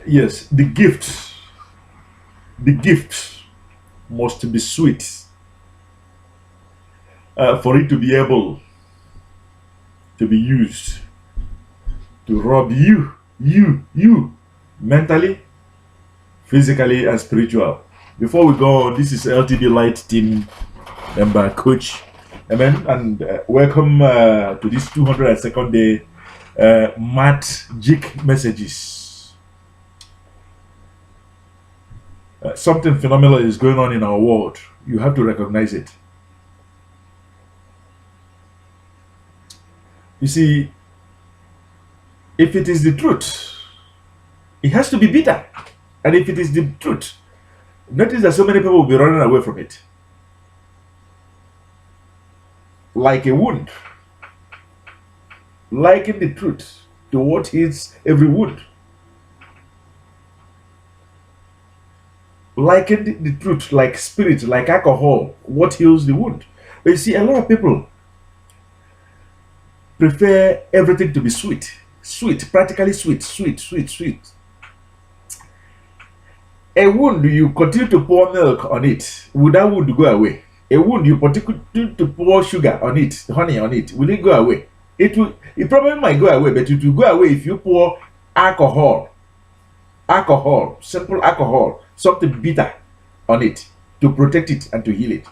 Yes, the gift must be sweet for it to be able to be used to rob you, mentally, physically, and spiritual. Before we go on, this is LTD Light Team member Coach. Amen. And welcome to this 202nd day magic messages. Something phenomenal is going on in our world. You have to recognize it. You see, if it is the truth, it has to be bitter. And if it is the truth, notice that so many people will be running away from it. Like a wound. Liken the truth to what heals every wound. Liken the truth like spirit, like alcohol, what heals the wound. But you see, a lot of people prefer everything to be sweet. Sweet, practically sweet, sweet, sweet, sweet. A wound, you continue to pour milk on it, will that wound go away? A wound, you continue to pour sugar on it, honey on it, will it go away? It probably might go away, but it will go away if you pour alcohol, simple alcohol, something bitter on it to protect it and to heal it.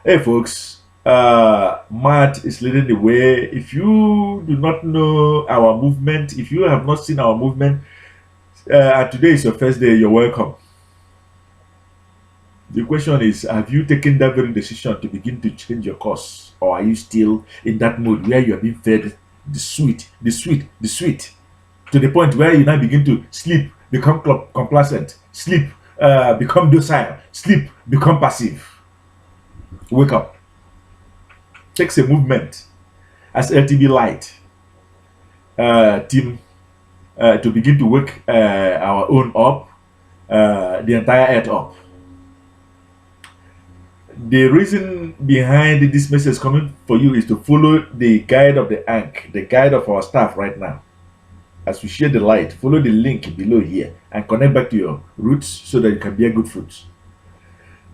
Hey folks, Matt is leading the way. If you do not know our movement, if you have not seen our movement, and today is your first day, you're welcome. The question is, have you taken that very decision to begin to change your course? Or are you still in that mode where you are being fed the sweet, the sweet, the sweet, to the point where you now begin to sleep, become complacent, sleep, become docile, sleep, become passive? Wake up. Takes a movement as LTB Light team to begin to wake our own up, the entire earth up. The reason behind this message coming for you is to follow the guide of the Ankh, the guide of our staff right now. As we share the light, follow the link below here and connect back to your roots so that you can bear good fruits.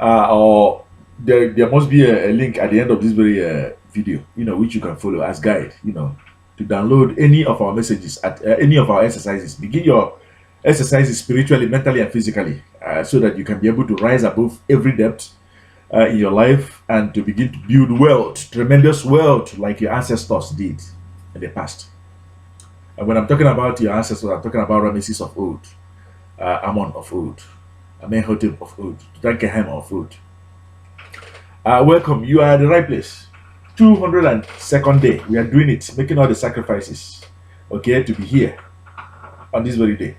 Or there must be a link at the end of this very video, which you can follow as guide, to download any of our messages at any of our exercises. Begin your exercises spiritually, mentally, and physically, so that you can be able to rise above every depth in your life and to begin to build wealth, tremendous wealth, like your ancestors did in the past. And when I'm talking about your ancestors, I'm talking about Ramesses of old, Ammon of old, Amenhotep of old, Tutankhamun of old. Welcome, you are at the right place. 202nd day, we are doing it, making all the sacrifices, okay, to be here on this very day.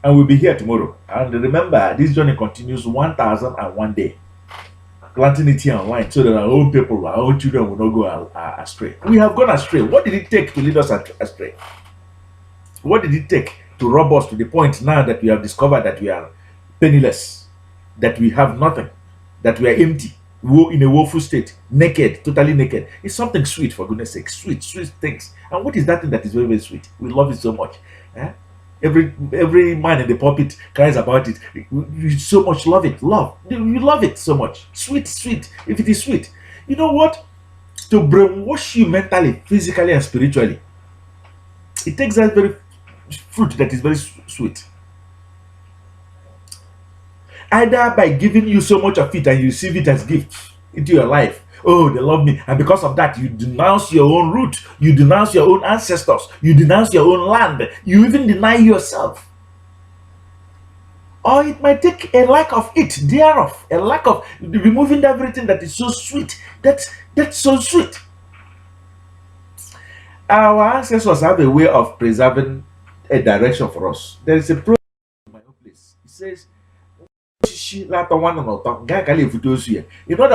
And we'll be here tomorrow. And remember, this journey continues 1001 day. Planting it here online so that our own people, our own children will not go astray. We have gone astray. What did it take to lead us astray? What did it take to rob us to the point now that we have discovered that we are penniless, that we have nothing, that we are empty, in a woeful state, naked, totally naked? It's something sweet, for goodness sake. Sweet, sweet things. And what is that thing that is very, very sweet? We love it so much. Every man in the pulpit cries about it. You so much love it. You love it so much. Sweet, sweet. If it is sweet, you know what? To brainwash you mentally, physically, and spiritually, it takes that very fruit that is very sweet. Either by giving you so much of it and you receive it as gift into your life. Oh, they love me. And because of that, you denounce your own root. You denounce your own ancestors. You denounce your own land. You even deny yourself. Or it might take a lack of it, thereof. A lack of removing everything that is so sweet. That's so sweet. Our ancestors have a way of preserving a direction for us. There is a proverb in my own place. It says, in other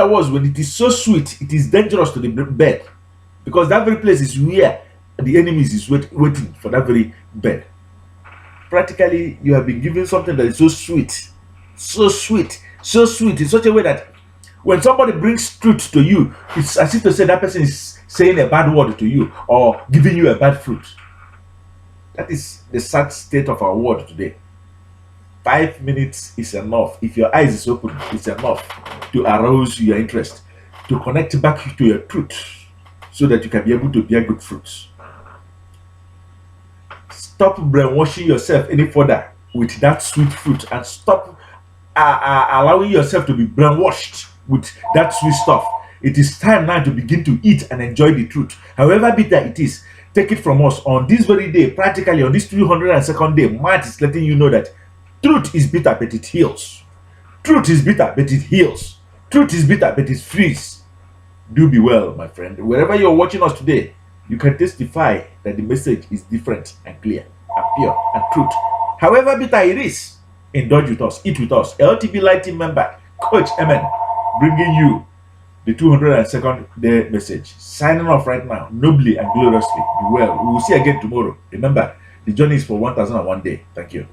words, when it is so sweet, it is dangerous to the bed, because that very place is where the enemies is waiting for that very bed. Practically, you have been given something that is so sweet, so sweet, so sweet, in such a way that when somebody brings truth to you, it's as if to say that person is saying a bad word to you or giving you a bad fruit. That is the sad state of our world today. 5 minutes is enough. If your eyes is open, it's enough to arouse your interest, to connect back to your truth, so that you can be able to bear good fruits. Stop brainwashing yourself any further with that sweet fruit, and stop allowing yourself to be brainwashed with that sweet stuff. It is time now to begin to eat and enjoy the truth. However bitter it is, take it from us on this very day, practically on this 202nd day. Matt is letting you know that truth is bitter, but it heals. Truth is bitter, but it heals. Truth is bitter, but it frees. Do be well, my friend. Wherever you're watching us today, you can testify that the message is different and clear and pure and truth. However bitter it is, indulge with us, eat with us. LTB Light Team member, Coach Emen, bringing you the 202nd day message. Signing off right now, nobly and gloriously. Be well. We will see again tomorrow. Remember, the journey is for 1001 day. Thank you.